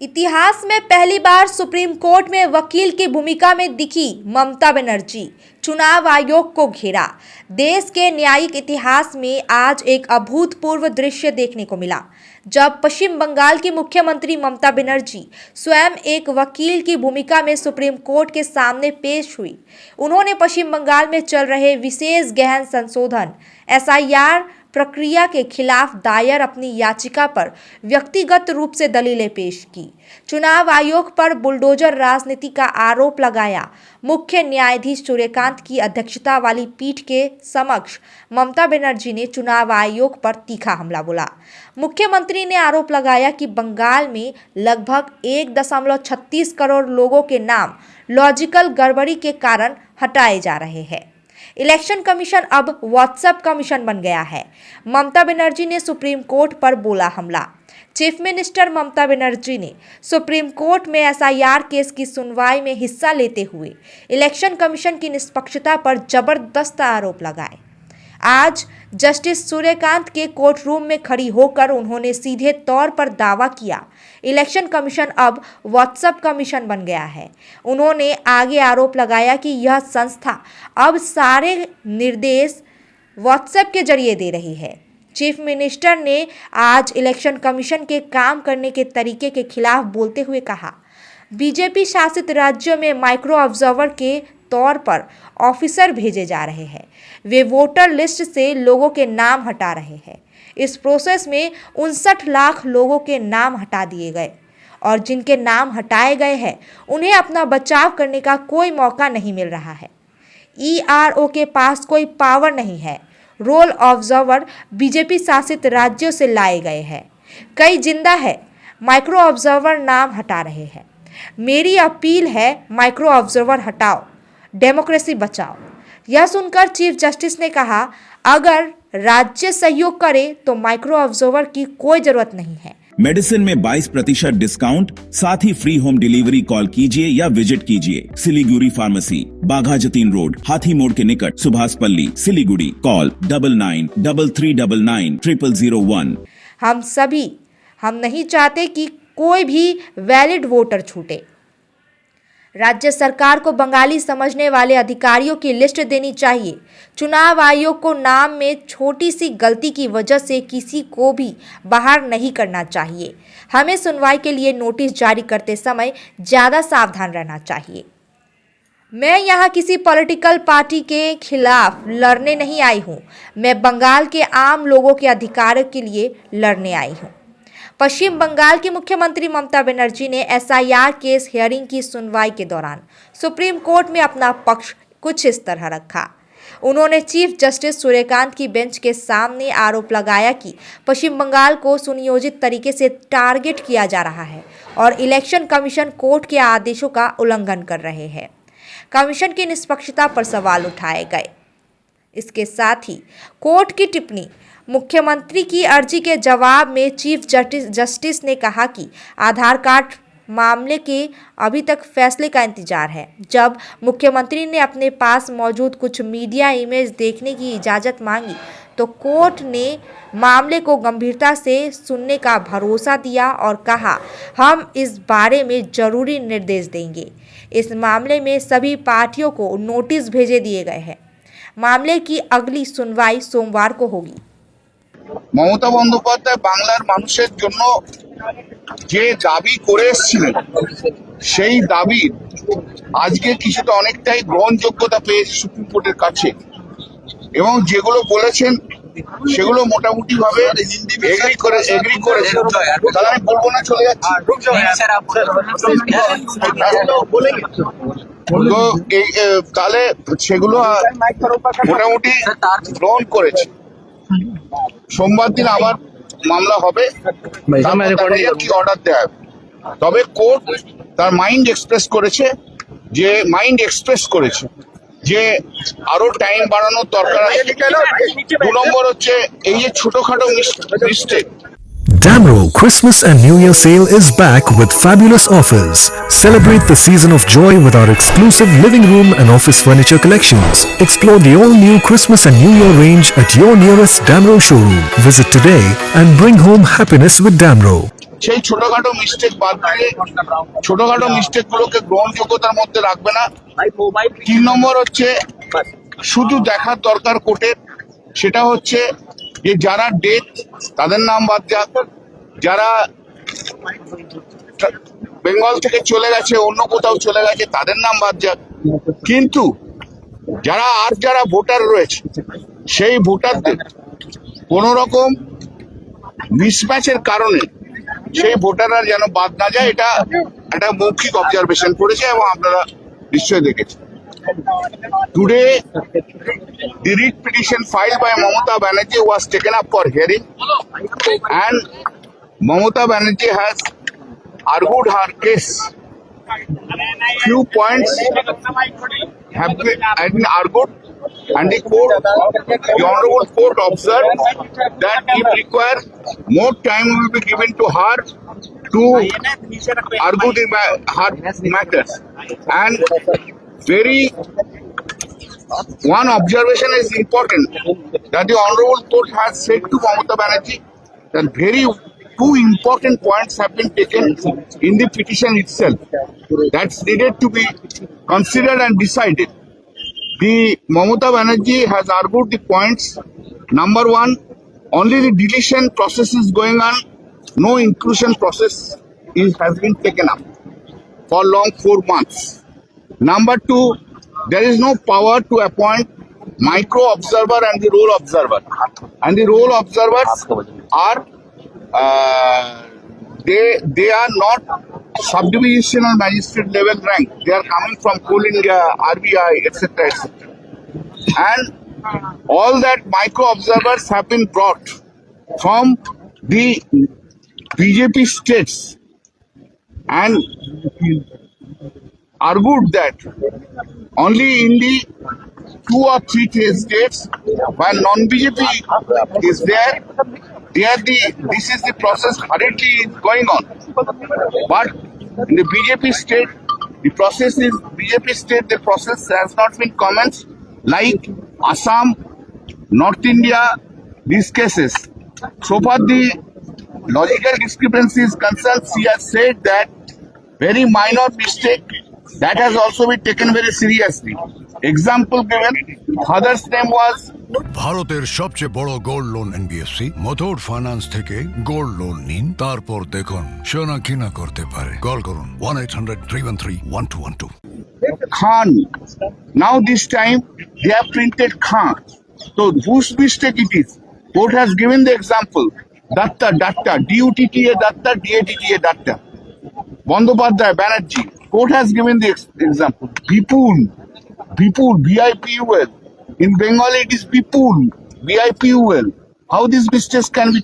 इतिहास में पहली बार सुप्रीम कोर्ट में वकील की भूमिका में दिखी ममता बनर्जी, चुनाव आयोग को घेरा। देश के न्यायिक इतिहास में आज एक अभूतपूर्व दृश्य देखने को मिला, जब पश्चिम बंगाल की मुख्यमंत्री ममता बनर्जी स्वयं एक वकील की भूमिका में सुप्रीम कोर्ट के सामने पेश हुई। उन्होंने पश्चिम बंगाल में चल रहे विशेष गहन संशोधन (SIR) प्रक्रिया के खिलाफ दायर अपनी याचिका पर व्यक्तिगत रूप से दलीलें पेश की। चुनाव आयोग पर बुलडोजर राजनीति का आरोप लगाया। मुख्य न्यायाधीश सूर्यकांत की अध्यक्षता वाली पीठ के समक्ष ममता बनर्जी ने चुनाव आयोग पर तीखा हमला बोला। मुख्यमंत्री ने आरोप लगाया कि बंगाल में लगभग 1.36 करोड़ लोगों के नाम लॉजिकल गड़बड़ी के कारण हटाए जा रहे हैं। इलेक्शन कमीशन अब व्हाट्सएप कमीशन बन गया है। ममता बनर्जी ने सुप्रीम कोर्ट पर बोला हमला। चीफ मिनिस्टर ममता बनर्जी ने सुप्रीम कोर्ट में SIR केस की सुनवाई में हिस्सा लेते हुए इलेक्शन कमीशन की निष्पक्षता पर जबरदस्त आरोप लगाए। आज जस्टिस सूर्यकांत के कोर्ट रूम में खड़ी होकर उन्होंने सीधे तौर पर दावा किया, इलेक्शन कमीशन अब व्हाट्सएप कमीशन बन गया है। उन्होंने आगे आरोप लगाया कि यह संस्था अब सारे निर्देश व्हाट्सएप के जरिए दे रही है। चीफ मिनिस्टर ने आज इलेक्शन कमीशन के काम करने के तरीके के खिलाफ बोलते हुए कहा, बीजेपी शासित राज्यों में माइक्रो ऑब्जर्वर के तौर पर ऑफिसर भेजे जा रहे हैं। वे वोटर लिस्ट से लोगों के नाम हटा रहे हैं। इस प्रोसेस में 59 लाख लोगों के नाम हटा दिए गए और जिनके नाम हटाए गए हैं उन्हें अपना बचाव करने का कोई मौका नहीं मिल रहा है। ERO के पास कोई पावर नहीं है। रोल ऑब्जर्वर बीजेपी शासित राज्यों से लाए गए हैं। कई जिंदा है, माइक्रो ऑब्जर्वर नाम हटा रहे हैं। मेरी अपील है, माइक्रो ऑब्जर्वर हटाओ, डेमोक्रेसी बचाओ। यह सुनकर चीफ जस्टिस ने कहा, अगर राज्य सहयोग करे तो माइक्रो ऑब्जर्वर की कोई जरूरत नहीं है। मेडिसिन में 22% डिस्काउंट, साथ ही फ्री होम डिलीवरी। कॉल कीजिए या विजिट कीजिए सिलीगुड़ी फार्मेसी, बाघा जतीन रोड, हाथी मोड़ के निकट, सुभाष पल्ली, सिलीगुड़ी। कॉल 9933990001। हम नहीं चाहते कि कोई भी वैलिड वोटर छूटे। राज्य सरकार को बंगाली समझने वाले अधिकारियों की लिस्ट देनी चाहिए। चुनाव आयोग को नाम में छोटी सी गलती की वजह से किसी को भी बाहर नहीं करना चाहिए। हमें सुनवाई के लिए नोटिस जारी करते समय ज़्यादा सावधान रहना चाहिए। मैं यहाँ किसी पॉलिटिकल पार्टी के खिलाफ लड़ने नहीं आई हूँ। मैं बंगाल के आम लोगों के अधिकारों के लिए लड़ने आई हूँ। पश्चिम बंगाल की मुख्यमंत्री ममता बनर्जी ने SIR केस हियरिंग की सुनवाई के दौरान सुप्रीम कोर्ट में अपना पक्ष कुछ इस तरह रखा। उन्होंने चीफ जस्टिस सूर्यकांत की बेंच के सामने आरोप लगाया कि पश्चिम बंगाल को सुनियोजित तरीके से टारगेट किया जा रहा है और इलेक्शन कमीशन कोर्ट के आदेशों का उल्लंघन कर रहे हैं। कमीशन की निष्पक्षता पर सवाल उठाए गए। इसके साथ ही कोर्ट की टिप्पणी। मुख्यमंत्री की अर्जी के जवाब में चीफ जस्टिस ने कहा कि आधार कार्ड मामले के अभी तक फैसले का इंतजार है। जब मुख्यमंत्री ने अपने पास मौजूद कुछ मीडिया इमेज देखने की इजाज़त मांगी तो कोर्ट ने मामले को गंभीरता से सुनने का भरोसा दिया और कहा, हम इस बारे में जरूरी निर्देश देंगे। इस मामले में सभी पार्टियों को नोटिस भेजे दिए गए हैं। मामले की अगली सुनवाई सोमवार को होगी। মমতা বন্দ্যোপাধ্যায় বাংলার মানুষের জন্য যে দাবি করে এসেছিলেন সেই দাবির আজকে কিছুটা অনেকটাই গ্রহণযোগ্যতা পেয়েছে সুপ্রিম কোর্টের কাছে এবং যেগুলো বলেছেন সেগুলো মোটামুটি ভাবে এগ্রি করেছেন। তাহলে আমি বলবো না, চলে যাচ্ছি। তো তাহলে সেগুলো মোটামুটি গ্রহণ করেছে। সোমবার দিন আবার মামলা হবে, কি অর্ডার দেয়া হবে। তবে কোর্ট তার মাইন্ড এক্সপ্রেস করেছে যে আরো টাইম বাড়ানোর দরকার আছে। 2 নম্বর হচ্ছে এই যে ছোটখাটো mistake. Damro Christmas and New Year sale is back with fabulous offers. Celebrate the season of joy with our exclusive living room and office furniture collections. Explore the all-new Christmas and New Year range at your nearest Damro showroom. Visit today and bring home happiness with Damro. সেই ছোটখাটো mistake বাদ দিয়ে ছোটখাটো mistake গুলোকে গ্রহণযোগ্যতার মধ্যে রাখবে না। 3 নম্বর হচ্ছে শুধু দেখার দরকার কোর্টের, সেটা হচ্ছে যে যারা ডেথ তাদের নাম বাদ যাক, যারা বেঙ্গল থেকে চলে গেছে অন্য কোথাও চলে গেছে তাদের নাম বাদ যাক, কিন্তু যারা ভোটার রয়েছে সেই ভোটারদের কোন রকম মিসম্যাচের কারণে সেই ভোটাররা যেন বাদ না যায়, এটা একটা মৌখিক অবজারভেশন করেছে এবং আপনারা নিশ্চয়ই দেখেছেন। Today, the writ petition filed by Mamata Banerjee was taken up for hearing, and Mamata Banerjee has argued her case. Few points have been argued, and the honorable court observed that if required, more time will be given to her to argue her matters. And one observation is important, that the honorable court has said to Mamata Banerjee that two important points have been taken in the petition itself that's needed to be considered and decided. The Mamata Banerjee has argued the points. Number one, only the deletion process is going on, no inclusion process has been taken up for long 4 months. Number two, there is no power to appoint micro observer and the role observer. And the role observers are they are not subdivisional magistrate level rank. They are coming from Coal India, RBI, etc., etc. And all that micro observers have been brought from the BJP states and argued that only in the 2 or 3 states while non-BJP is there, this is the process currently going on. But in the BJP state, the process has not been commenced, like Assam, North India, these cases. So far the logical discrepancies concerned, she has said that very minor mistake that has also been taken very seriously. Example given, father's name was ভারতের সবচেয়ে বড় gold loan NBFC Muthoot finance থেকে gold loan নিন, তারপর দেখুন সোনা কিনা করতে পারে। কল করুন 1-800-313-1212। Khan. Now this time they have printed Khan. So whose mistake it is? Court has given the example. Datta, D-U-T-T-A, Datta, D-A-T-T-A, Datta. Bandyopadhyay, Banerjee. Court has given the example. Bipul, B-I-P-U-L. In Bengali it is Bipul, B-I-P-U-L. How these mistakes can be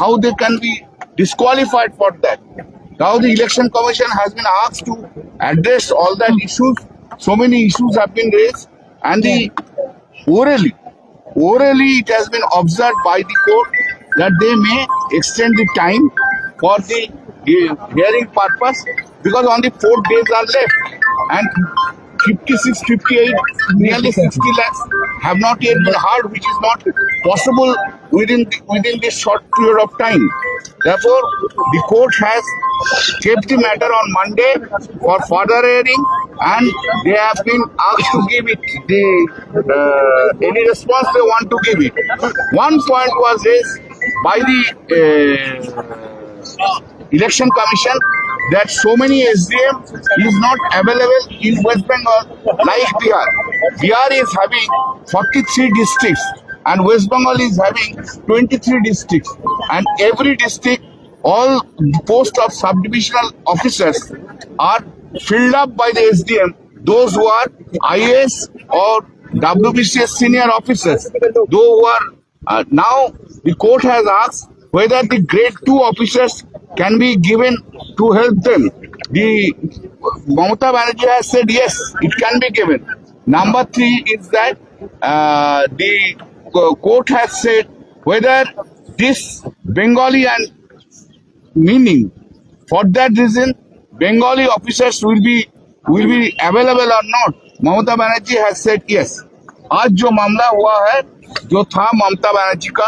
how they can be disqualified for that? Now the election commission has been asked to address all that issues. So many issues have been raised, and orally it has been observed by the court that they may extend the time for the hearing purpose, because only 4 days are left, and 56, 58, nearly 60 lakhs have not yet been heard, which is not possible within this short period of time. Therefore, the court has kept the matter on Monday for further hearing, and they have been asked to give it any response they want to give it. One point was raised by the election commission that so many SDM is not available in West Bengal like Bihar. Bihar is having 43 districts and West Bengal is having 23 districts, and every district all posts of subdivisional officers are filled up by the SDM, those who are IAS or WBCS senior officers. Those who are now the court has asked whether the grade 2 officers can be given to help them. The Mamata Banerjee has said yes, it can be given. Number 3 is that the court has said whether this Bengali and meaning, for that reason Bengali officers will be available or not. Mamata Banerjee has said yes. आज जो मामला हुआ है जो था ममता बनर्जी का,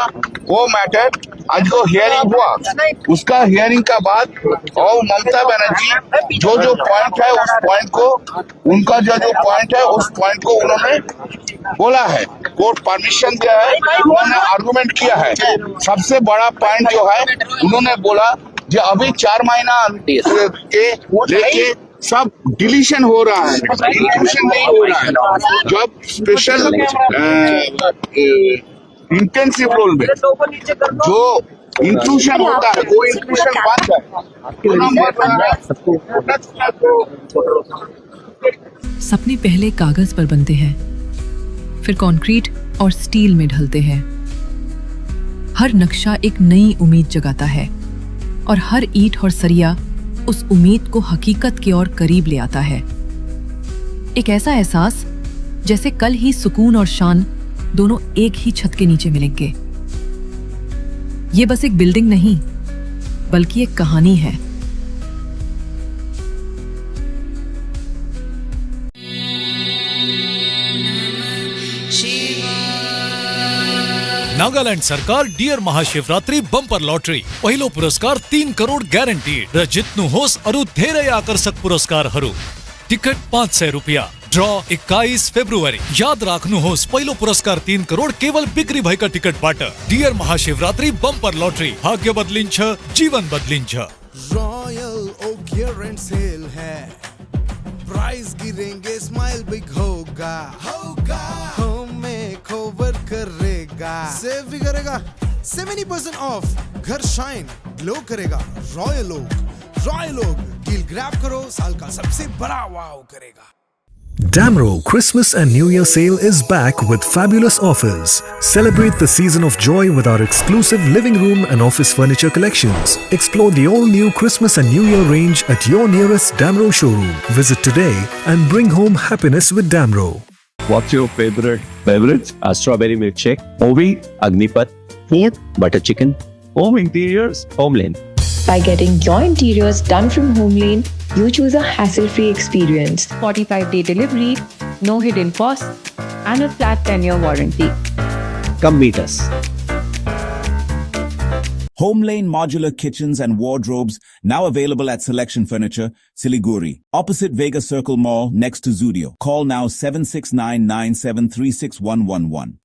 वो matter आज को हियरिंग हुआ। उसका हियरिंग का बाद और ममता बनर्जी जो जो पॉइंट है उस पॉइंट को, उनका जो जो पॉइंट है उस पॉइंट को उन्होंने बोला है, कोर्ट परमिशन दिया है, उन्होंने आर्गुमेंट किया है। सबसे बड़ा पॉइंट जो है उन्होंने बोला जो अभी 4 महीना के लेके सब डिलीशन हो रहा है, इंक्लूशन नहीं हो रहा है। जब स्पेशल इंटेंसिव रोल में जो इंक्लूशन होता है वो इंक्लूशन बंद है। सपने पहले कागज पर बनते हैं, फिर कंक्रीट और स्टील में ढलते हैं। हर नक्शा एक नई उम्मीद जगाता है और हर ईंट और सरिया उस उम्मीद को हकीकत की ओर करीब ले आता है। एक ऐसा एहसास जैसे कल ही सुकून और शान दोनों एक ही छत के नीचे मिलेंगे। ये बस एक बिल्डिंग नहीं, बल्कि एक कहानी है। नागालैंड सरकार डियर महाशिवरात्रि बंपर लॉटरी पहिलो पुरस्कार 3 करोड ग्यारेन्टीड र जित्नु होस् अरु धेरै आकर्षक पुरस्कारहरू। टिकट 500 रुपियाँ। ड्र 21 फेब्रुअरी। याद राख्नुहोस् पहिलो पुरस्कार 3 करोड केवल बिक्री भएका टिकटबाट। डियर महाशिवरात्रि बंपर लॉटरी, भाग्य बदलिन्छ, जीवन बदलिन्छ। Royal Oak year and cell है, प्राइस गिरेंगे, स्माइल बिग होगा, हमें कवर करेगा, सेव भी करेगा, 70% ऑफ, घर शाइन ग्लो करेगा। रॉयल ओक डील ग्रैब करो, साल का सबसे बड़ा वाव करेगा। Damro Christmas and New Year sale is back with fabulous offers. Celebrate the season of joy with our exclusive living room and office furniture collections. Explore the all-new Christmas and New Year range at your nearest Damro showroom. Visit today and bring home happiness with Damro. What's your favorite beverage? A strawberry milkshake. Movie? Agnipath. Food? Butter chicken. Home interiors? Homelane. By getting your interiors done from Homelane, you choose a hassle-free experience. 45-day delivery, no hidden costs, and a flat 10-year warranty. Come meet us. Homelane Modular Kitchens and Wardrobes now available at Selection Furniture, Siliguri, opposite Vega Circle Mall next to Zudio. Call now 7699736111.